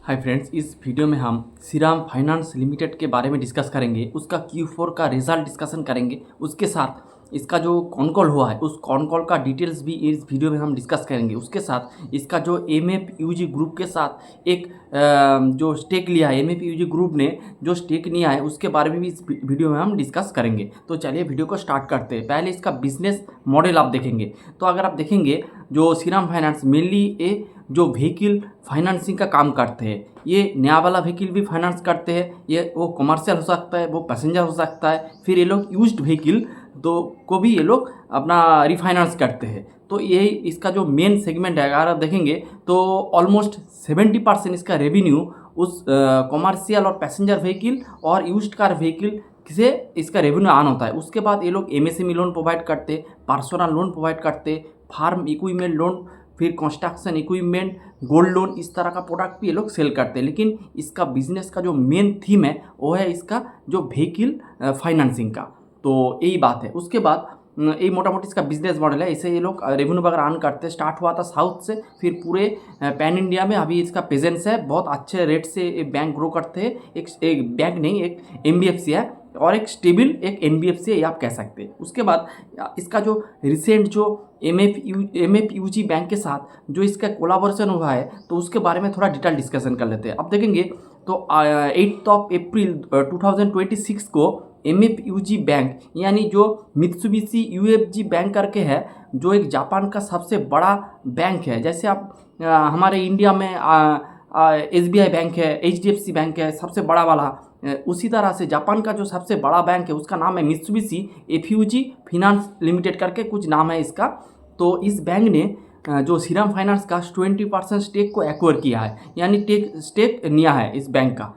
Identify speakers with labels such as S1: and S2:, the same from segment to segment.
S1: Hi friends, इस video में हम श्रीराम फाइनेंस लिमिटेड के बारे में डिस्कस करेंगे। उसका Q4 का रिजल्ट डिस्कशन करेंगे। उसके साथ इसका जो कॉन कॉल हुआ है उस कॉन कॉल का डिटेल्स भी इस वीडियो में हम डिस्कस करेंगे। उसके साथ इसका जो MFUG ग्रुप के साथ एक जो स्टेक लिया है, MFUG ग्रुप ने जो स्टेक लिया है उसके बारे में भी इस वीडियो में हम डिस्कस करेंगे। तो चलिए वीडियो को स्टार्ट करते हैं। पहले इसका बिजनेस मॉडल आप देखेंगे। तो अगर आप देखेंगे जो श्रीराम फाइनेंस मेनली जो व्हीकल फाइनेंसिंग का काम करते हैं, ये नया वाला व्हीकल भी फाइनेंस करते हैं। ये वो कमर्शियल हो सकता है, वो पैसेंजर हो सकता है, फिर ये लोग यूज्ड व्हीकल को भी ये लोग अपना रिफाइनेंस करते हैं। तो ये इसका जो मेन सेगमेंट है, अगर आप देखेंगे तो ऑलमोस्ट 70% इसका रेवेन्यू उस कमर्शियल और पैसेंजर व्हीकल और यूज्ड कार व्हीकल से इसका रेवेन्यू आन होता है। उसके बाद ये लोग MSME लोन प्रोवाइड करते, पर्सनल लोन प्रोवाइड करते, फार्म इक्विपमेंट लोन, फिर कंस्ट्रक्शन इक्विपमेंट, गोल्ड लोन, इस तरह का प्रोडक्ट भी ये लोग सेल करते हैं। लेकिन इसका बिजनेस का जो मेन थीम है वो है इसका जो व्हीकल फाइनेंसिंग का। तो यही बात है। उसके बाद ये मोटा मोटी इसका बिजनेस मॉडल है। इसे ये लोग रेवेन्यू वगैरह अर्न करते हैं। स्टार्ट हुआ था साउथ से, फिर पूरे पैन इंडिया में अभी इसका प्रेजेंस है। बहुत अच्छे रेट से ये बैंक ग्रो करते हैं। एक बैंक नहीं, एक NBFC है और एक स्टेबल एक NBFC है, ये आप कह सकते हैं। उसके बाद इसका जो रिसेंट जो MFUG बैंक के साथ जो इसका कोलाबोरेशन हुआ है, तो उसके बारे में थोड़ा डिटेल डिस्कशन कर लेते हैं। अब देखेंगे तो 8 अप्रैल 2026 को MFUG बैंक यानी जो मित्सुबिशी UFG बैंक करके है, जो एक जापान का सबसे बड़ा बैंक है। जैसे आप हमारे इंडिया में SBI बैंक है, HDFC बैंक है सबसे बड़ा वाला, उसी तरह से जापान का जो सबसे बड़ा बैंक है उसका नाम है मित्सुबिशी UFG फाइनेंस लिमिटेड करके कुछ नाम है इसका। तो इस बैंक ने जो श्रीराम फाइनेंस का 20% स्टेक को एक्वायर किया है, यानी स्टेक लिया है इस बैंक का,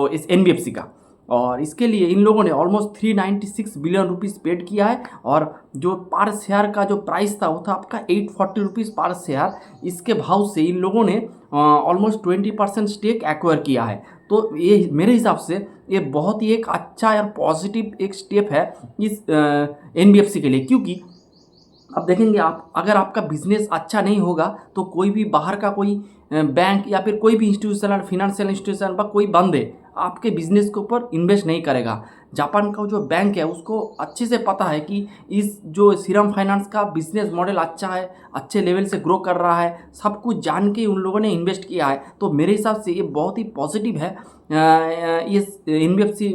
S1: इस NBFC का। और इसके लिए इन लोगों ने ऑलमोस्ट 396 बिलियन रुपीज़ पेड किया है। और जो पर शेयर का जो प्राइस था वो था आपका 840 रुपीज़ पर शेयर। इसके भाव से इन लोगों ने ऑलमोस्ट 20% स्टेक एक्वायर किया है। तो ये मेरे हिसाब से ये बहुत ही एक अच्छा और पॉजिटिव एक स्टेप है इस NBFC के लिए। क्योंकि अब देखेंगे आप, अगर आपका बिजनेस अच्छा नहीं होगा तो कोई भी बाहर का कोई बैंक या फिर कोई भी इंस्टीट्यूशन, फाइनेंशियल इंस्टीट्यूशन বা कोई बंदे आपके बिजनेस के ऊपर इन्वेस्ट नहीं करेगा। जापान का जो बैंक है उसको अच्छे से पता है कि इस जो श्रीराम फाइनेंस का बिजनेस मॉडल अच्छा है, अच्छे लेवल से ग्रो कर रहा है, सब कुछ जान के उन लोगों ने इन्वेस्ट किया है। तो मेरे हिसाब से ये बहुत ही पॉजिटिव है इस NBFC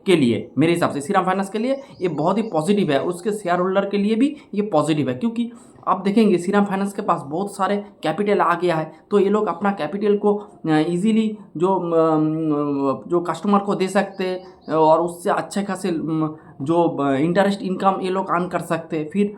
S1: के लिए। मेरे हिसाब से श्रीराम फाइनेंस के लिए ये बहुत ही पॉजिटिव है, उसके शेयर होल्डर के लिए भी ये पॉजिटिव है। क्योंकि आप देखेंगे श्रीराम फाइनेंस के पास बहुत सारे कैपिटल आ गया है, तो ये लोग अपना कैपिटल को इजीली जो कस्टमर को दे सकते हैं और उससे अच्छे खासे जो इंटरेस्ट इनकम ये लोग अर्न कर सकते हैं। फिर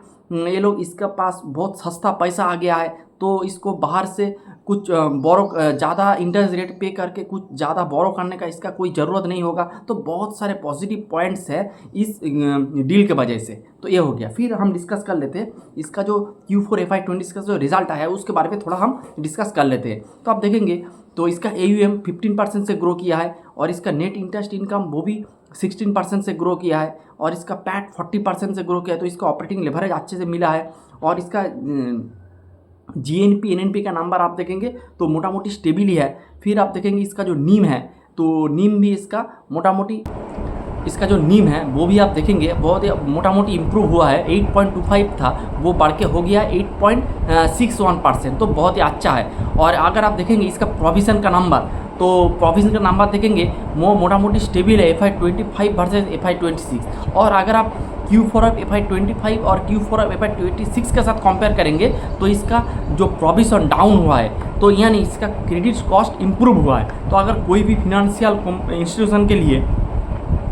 S1: ये लोग इसके पास बहुत सस्ता पैसा आ गया है, तो इसको बाहर से कुछ बोरो ज़्यादा इंटरेस्ट रेट पे करके कुछ ज़्यादा बोरो करने का इसका कोई ज़रूरत नहीं होगा। तो बहुत सारे पॉजिटिव पॉइंट्स है इस डील के वजह से। तो ये हो गया। फिर हम डिस्कस कर लेते हैं इसका जो Q4 FY26 का जो रिजल्ट आया है उसके बारे में थोड़ा हम डिस्कस कर लेते हैं। तो आप देखेंगे तो इसका AUM 15% से ग्रो किया है और इसका नेट इंटरेस्ट इनकम वो भी 16% से ग्रो किया है और इसका पैट 40% से ग्रो किया है। तो इसका ऑपरेटिंग लेवरेज अच्छे से मिला है और इसका GNP NNP का नंबर आप देखेंगे तो मोटा मोटी स्टेबल ही है। फिर आप देखेंगे इसका जो नीम है, तो नीम भी इसका मोटा मोटी इसका जो नीम है वो भी आप देखेंगे बहुत मोटा मोटी इम्प्रूव हुआ है। 8.25 था वो बढ़ के हो गया 8.61%। तो बहुत ही अच्छा है। और अगर आप देखेंगे इसका प्रोविज़न का नंबर, तो प्रोविज़न का नंबर देखेंगे वो मोटा मोटी स्टेबल है FY25 वर्सेस FY26। और अगर आप Q4 ऑफ FY25 और Q4 ऑफ FY26 के साथ कंपेयर करेंगे तो इसका जो प्रोविज़न डाउन हुआ है, तो यानी इसका क्रेडिट कॉस्ट इम्प्रूव हुआ है। तो अगर कोई भी फिनेंशियल इंस्टीट्यूशन के लिए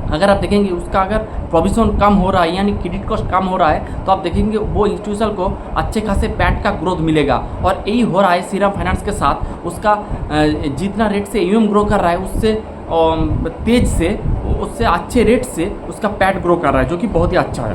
S1: अगर आप देखेंगे उसका अगर प्रोविज़न कम हो रहा है यानी क्रेडिट कॉस्ट कम हो रहा है, तो आप देखेंगे वो इंस्टीट्यूशन को अच्छे खासे पैट का ग्रोथ मिलेगा। और यही हो रहा है श्रीराम फाइनेंस के साथ। उसका जितना रेट से AUM ग्रो कर रहा है उससे तेज से, उससे अच्छे रेट से उसका पैट ग्रो कर रहा है, जो कि बहुत ही अच्छा है।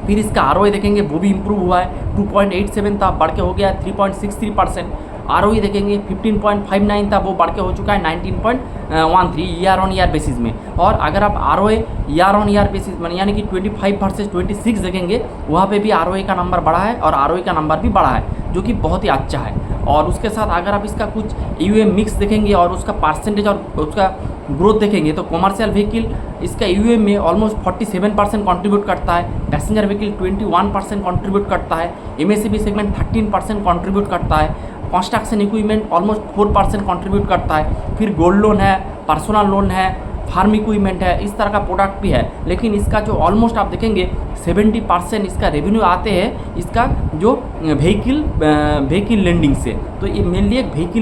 S1: फिर इसका ROE देखेंगे वो भी इम्प्रूव हुआ है। 2.87 था, बढ़ के हो गया 3.63%। ROE देखेंगे 15.59 था, वो बढ़ के हो चुका है 19.13 ईयर ऑन ईयर बेसिस में। और अगर आप ROE year on year basis में यानी कि 25 वर्सेस 26 देखेंगे, वहाँ पे भी ROE का नंबर बढ़ा है और ROE का नंबर भी बढ़ा है, जो कि बहुत ही अच्छा है। और उसके साथ अगर आप इसका कुछ AUM मिक्स देखेंगे और उसका परसेंटेज और उसका ग्रोथ देखेंगे तो कॉमर्शियल व्हीकल इसका AUM में ऑलमोस्ट 47% कंट्रीब्यूट करता है, पैसेंजर व्हीकल 21% कंट्रीब्यूट करता है, MSME सेगमेंट 13% कंट्रीब्यूट करता है, कंस्ट्रक्शन इक्विपमेंट ऑलमोस्ट 4% कंट्रीब्यूट करता है, फिर गोल्ड लोन है, पर्सनल लोन है, फार्म इक्विपमेंट है, इस तरह का प्रोडक्ट भी है। लेकिन इसका जो ऑलमोस्ट आप देखेंगे 70% इसका रेवेन्यू आते हैं इसका जो व्हीकल लेंडिंग से। तो ये मेनली एक व्हीकल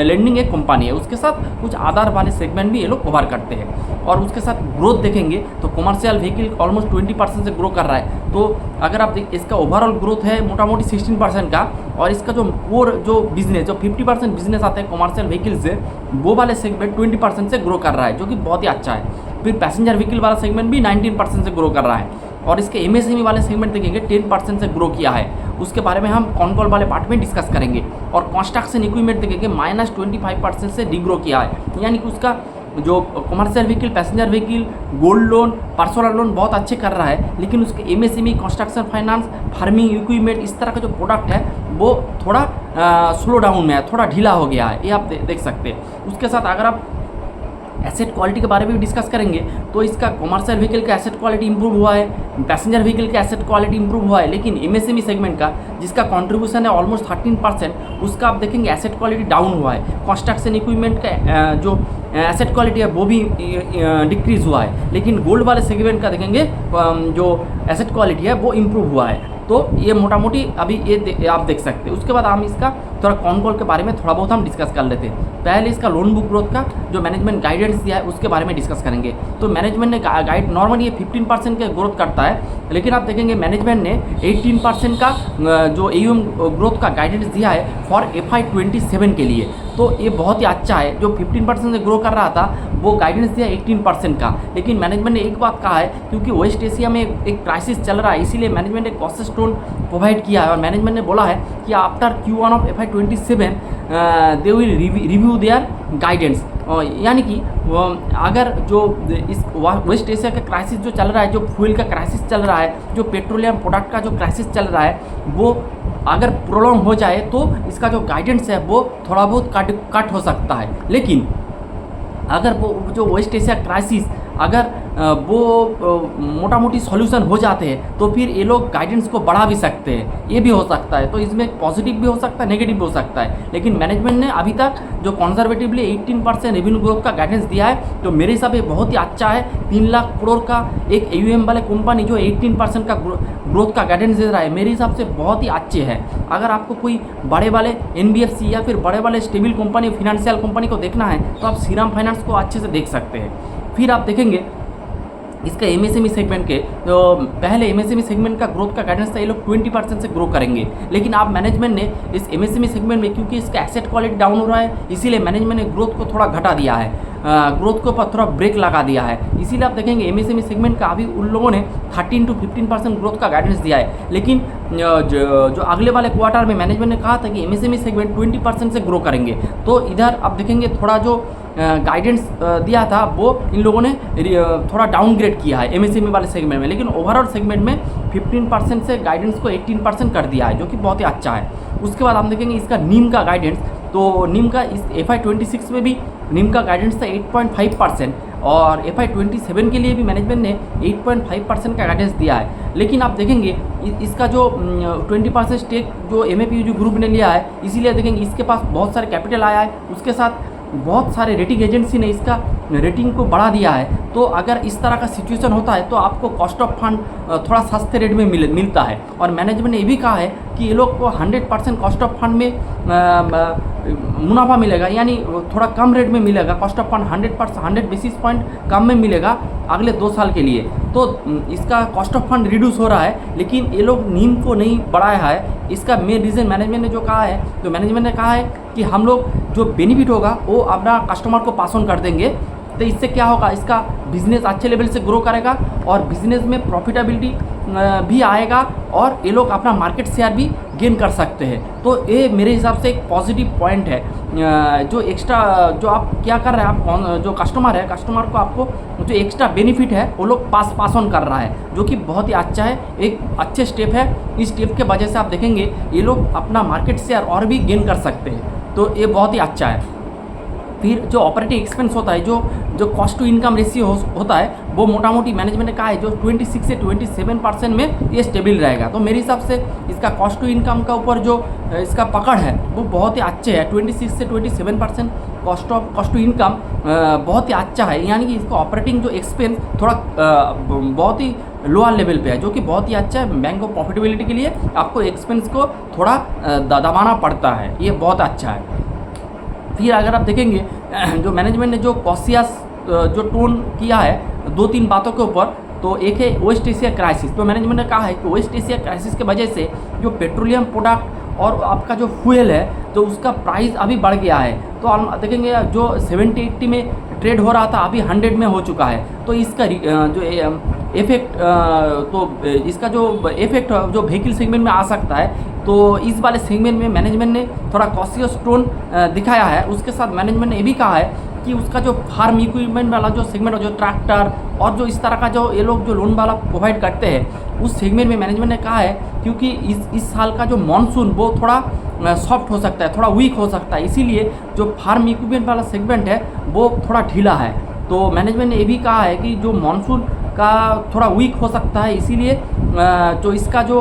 S1: लेंडिंग एक कंपनी है, उसके साथ कुछ आधार वाले सेगमेंट भी ये लोग कवर करते हैं। और उसके साथ ग्रोथ देखेंगे तो कमर्शियल व्हीकल ऑलमोस्ट 20% से ग्रो कर रहा है। तो अगर आप इसका ओवरऑल ग्रोथ है मोटा मोटी 16% का, और इसका जो कोर जो बिजनेस जो 50% बिजनेस आता है कमर्शियल व्हीकल से, वो वाले सेगमेंट 20% से ग्रो कर रहा है, जो कि बहुत ही अच्छा है। फिर पैसेंजर व्हीकल वाला सेगमेंट भी 19% से ग्रो कर रहा है, और इसके MSME वाले सेगमेंट देखेंगे 10% से ग्रो किया है। उसके बारे में हम कॉल वाले पार्ट में डिस्कस करेंगे। और कंस्ट्रक्शन इक्विपमेंट देखेंगे -25% से डिग्रो किया है, यानी कि उसका जो commercial vehicle, passenger vehicle, gold loan, personal loan बहुत अच्छे कर रहा है, लेकिन उसके MSME, construction finance, farming equipment, इस तरह का जो प्रोडक्ट है वो थोड़ा स्लो डाउन में है, थोड़ा ढीला हो गया है, ये आप देख सकते हैं। उसके साथ अगर आप एसेट क्वालिटी के बारे में भी डिस्कस करेंगे तो इसका कमर्शियल व्हीकल का एसेट क्वालिटी इंप्रूव हुआ है, पैसेंजर व्हीकल का एसेट क्वालिटी इंप्रूव हुआ है, लेकिन MSME सेगमेंट का जिसका कंट्रीब्यूशन है ऑलमोस्ट 13%, उसका आप देखेंगे एसेट क्वालिटी डाउन हुआ है। कंस्ट्रक्शन इक्विपमेंट का जो एसेट क्वालिटी है वो भी डिक्रीज हुआ है, लेकिन गोल्ड वाले सेगमेंट का देखेंगे जो एसेट क्वालिटी है वो इम्प्रूव हुआ है। तो ये मोटा मोटी अभी ये आप देख सकते हैं। उसके बाद हम इसका थोड़ा कॉल के बारे में थोड़ा बहुत हम डिस्कस कर लेते हैं। पहले इसका लोन बुक ग्रोथ का जो मैनेजमेंट गाइडेंस दिया है उसके बारे में डिस्कस करेंगे। तो मैनेजमेंट ने गाइड नॉर्मली ये 15% का ग्रोथ करता है, लेकिन आप देखेंगे मैनेजमेंट ने 18% का जो AUM ग्रोथ का गाइडेंस दिया है फॉर FY 27 के लिए। तो ये बहुत ही अच्छा है। जो 15% से ग्रो कर रहा था वो गाइडेंस दिया 18% का, लेकिन मैनेजमेंट ने एक बात कहा है, क्योंकि वेस्ट एशिया में एक क्राइसिस चल रहा है, इसीलिए मैनेजमेंट ने कॉस्ट स्टोन प्रोवाइड किया है। और मैनेजमेंट ने बोला है कि after Q1 of FY 27 they will review their guidance, यानी कि अगर जो इस वेस्ट एशिया का क्राइसिस जो चल रहा है, जो फ्यूल का क्राइसिस चल रहा है, जो पेट्रोलियम प्रोडक्ट का जो क्राइसिस चल रहा है, वो अगर प्रोलॉन्ग हो जाए तो इसका जो गाइडेंस है वो थोड़ा बहुत कट हो सकता है। लेकिन अगर वो जो वेस्ट एशिया क्राइसिस अगर वो मोटा मोटी सॉल्यूशन हो जाते हैं तो फिर ये लोग गाइडेंस को बढ़ा भी सकते हैं, ये भी हो सकता है। तो इसमें पॉजिटिव भी हो सकता है, नेगेटिव भी हो सकता है, लेकिन मैनेजमेंट ने अभी तक जो कंजर्वेटिवली 18% रेवेन्यू ग्रोथ का गाइडेंस दिया है, तो मेरे हिसाब से बहुत ही अच्छा है। 3 लाख करोड़ का एक AUM वाले कंपनी जो 18% का ग्रोथ का गाइडेंस दे रहा है, मेरे हिसाब से बहुत ही अच्छे है। अगर आपको कोई बड़े वाले NBFC या फिर बड़े वाले स्टेबल कंपनी, फिनेंशियल कंपनी को देखना है तो आप श्रीराम फाइनेंस को अच्छे से देख सकते हैं। फिर आप देखेंगे इसका MSME सेगमेंट के, तो पहले MSME सेगमेंट का ग्रोथ का गाइडेंस था ये लोग 20% से ग्रो करेंगे, लेकिन आप मैनेजमेंट ने इस MSME सेगमेंट में क्योंकि इसका एसेट क्वालिटी डाउन हो रहा है, इसीलिए मैनेजमेंट ने ग्रोथ को थोड़ा घटा दिया है, ग्रोथ के ऊपर थोड़ा ब्रेक लगा दिया है। इसीलिए आप देखेंगे MSME सेगमेंट का अभी उन लोगों ने 13 to 15% ग्रोथ का गाइडेंस दिया है, लेकिन जो अगले वाले क्वार्टर में मैनेजमेंट ने कहा था कि MSME सेगमेंट 20% से ग्रो करेंगे। तो इधर आप देखेंगे थोड़ा जो गाइडेंस दिया था वो इन लोगों ने थोड़ा डाउनग्रेड किया है MSME वाले सेगमेंट में, लेकिन ओवरऑल सेगमेंट में 15% से गाइडेंस को 18% कर दिया है, जो कि बहुत ही अच्छा है। उसके बाद हम देखेंगे इसका नीम का गाइडेंस, तो नीम का इस FY 26 में भी नीम का गाइडेंस था 8.5%, और FY 27 के लिए भी मैनेजमेंट ने 8.5% का गाइडेंस दिया है। लेकिन आप देखेंगे इसका जो 20% स्टेक जो MAPUG ग्रुप ने लिया है, इसीलिए देखेंगे इसके पास बहुत सारे कैपिटल आया है, उसके साथ बहुत सारे रेटिंग एजेंसी ने इसका रेटिंग को बढ़ा दिया है। तो अगर इस तरह का सिचुएशन होता है तो आपको कॉस्ट ऑफ फंड थोड़ा सस्ते रेट में मिलता है। और मैनेजमेंट ने ये भी कहा है कि ये लोग को 100% कॉस्ट ऑफ फंड में मुनाफा मिलेगा, यानी थोड़ा कम रेट में मिलेगा। Cost of fund 100 basis point कम में मिलेगा अगले 2 साल के लिए। तो इसका कॉस्ट ऑफ फंड रिड्यूस हो रहा है, लेकिन ये लोग नीम को नहीं बढ़ाया है। इसका मेन रीज़न मैनेजमेंट ने जो कहा है, तो मैनेजमेंट ने कहा है कि हम लोग जो बेनिफिट होगा वो अपना कस्टमर को पास ऑन कर देंगे। तो इससे क्या होगा, इसका बिजनेस अच्छे लेवल से ग्रो करेगा और बिजनेस में प्रॉफिटेबिलिटी भी आएगा, और ये लोग अपना मार्केट शेयर भी गेन कर सकते हैं। तो ये मेरे हिसाब से एक पॉजिटिव पॉइंट है। जो एक्स्ट्रा जो आप क्या कर रहे हैं, आप जो कस्टमर है, कस्टमर को आपको जो एक्स्ट्रा बेनिफिट है वो लोग पास ऑन कर रहा है, जो कि बहुत ही अच्छा है, एक अच्छे स्टेप है। इस स्टेप के वजह से आप देखेंगे ये लोग अपना मार्केट शेयर और भी गेन कर सकते हैं, तो ये बहुत ही अच्छा है। फिर जो ऑपरेटिंग एक्सपेंस होता है, जो कॉस्ट टू इनकम रेशियो होता है, वो मोटा मोटी मैनेजमेंट ने कहा है जो 26 से 27% में ये स्टेबल रहेगा। तो मेरे हिसाब से इसका कॉस्ट टू इनकम का ऊपर जो इसका पकड़ है वो बहुत ही अच्छे है। 26 से 27% कॉस्ट टू इनकम बहुत ही अच्छा है, यानी कि इसका ऑपरेटिंग जो एक्सपेंस थोड़ा बहुत ही लोअर लेवल पे है, जो कि बहुत ही अच्छा है। बैंक ऑफ प्रॉफिटेबिलिटी के लिए आपको एक्सपेंस को थोड़ा दबाना पड़ता है, ये बहुत अच्छा है। फिर अगर आप देखेंगे जो मैनेजमेंट ने जो कॉशियस जो टोन किया है 2-3 बातों के ऊपर, तो एक है वेस्ट एशिया क्राइसिस। तो मैनेजमेंट ने कहा है कि वेस्ट एशिया क्राइसिस के वजह से जो पेट्रोलियम प्रोडक्ट और आपका जो फ्यूल है तो उसका प्राइस अभी बढ़ गया है। तो आप देखेंगे जो 70-80 में ट्रेड हो रहा था अभी 100 में हो चुका है। तो इसका जो इफेक्ट तो इसका जो इफेक्ट जो व्हीकल सेगमेंट में आ सकता है, तो इस वाले सेगमेंट में मैनेजमेंट ने थोड़ा कॉशियस टोन दिखाया है। उसके साथ मैनेजमेंट ने ये भी कहा है कि उसका जो फार्म इक्विपमेंट वाला जो सेगमेंट है, जो ट्रैक्टर और जो इस तरह का जो ये लोग जो लोन वाला प्रोवाइड करते हैं, उस सेगमेंट में मैनेजमेंट ने कहा है क्योंकि इस साल का जो मानसून वो थोड़ा सॉफ्ट हो सकता है, थोड़ा वीक हो सकता है, इसीलिए जो फार्म इक्विपमेंट वाला सेगमेंट है वो थोड़ा ढीला है। तो मैनेजमेंट ने ये भी कहा है कि जो मानसून का थोड़ा वीक हो सकता है, इसीलिए जो इसका जो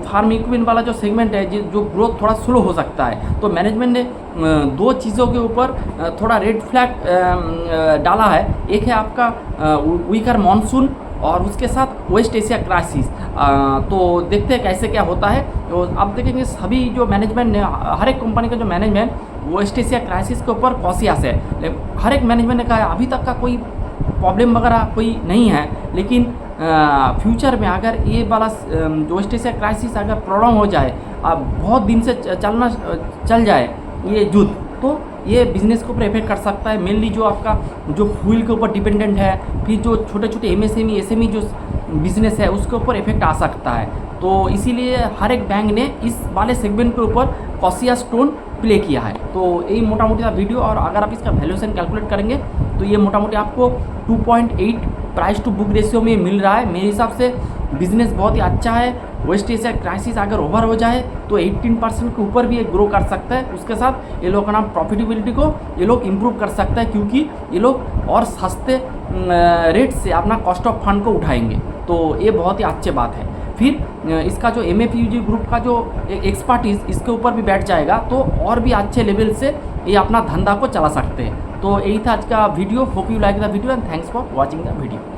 S1: फार्म इक्विपमेंट वाला जो सेगमेंट है जो ग्रोथ थोड़ा स्लो हो सकता है। तो मैनेजमेंट ने 2 चीज़ों के ऊपर थोड़ा रेड फ्लैग डाला है। एक है आपका वीकर मानसून और उसके साथ वेस्ट एशिया क्राइसिस। तो देखते हैं कैसे क्या होता है। तो आप देखेंगे सभी जो मैनेजमेंट ने, हर एक कंपनी का जो मैनेजमेंट वेस्ट एशिया क्राइसिस के ऊपर कॉशियस है। हर एक मैनेजमेंट ने कहा है अभी तक का कोई प्रॉब्लम वगैरह कोई नहीं है, लेकिन फ्यूचर में अगर ये वाला जो वेस्ट एशिया क्राइसिस अगर प्रॉब्लम हो जाए, बहुत दिन से चल जाए ये युद्ध, तो ये बिज़नेस के ऊपर इफेक्ट कर सकता है। मेनली जो आपका जो फ्यूल के ऊपर डिपेंडेंट है, फिर जो छोटे छोटे एमएसएमई जो बिज़नेस है उसके ऊपर इफेक्ट आ सकता है। तो इसीलिए हर एक बैंक ने इस वाले सेगमेंट के ऊपर कॉशियस टोन प्ले किया है। तो यही मोटा मोटी था वीडियो, और अगर आप इसका वैल्यूएशन कैलकुलेट करेंगे तो ये मोटा मोटी आपको 2.8 प्राइस टू बुक रेशियो में मिल रहा है। मेरे हिसाब से बिजनेस बहुत ही अच्छा है। वेस्ट एशिया क्राइसिस अगर ओवर हो जाए तो 18% के ऊपर भी ये ग्रो कर सकता है। उसके साथ ये लोग का नाम प्रॉफिटेबिलिटी को ये लोग इम्प्रूव कर सकता है, क्योंकि ये लोग और सस्ते रेट से अपना कॉस्ट ऑफ फंड को उठाएंगे। तो ये बहुत ही अच्छी बात है। फिर इसका जो MFUG ग्रुप का जो एक्सपर्टीज़ इसके ऊपर भी बैठ जाएगा, तो और भी अच्छे लेवल से ये अपना धंधा को चला सकते हैं। तो यही था आज का video. Hope you like the video and thanks for watching the video.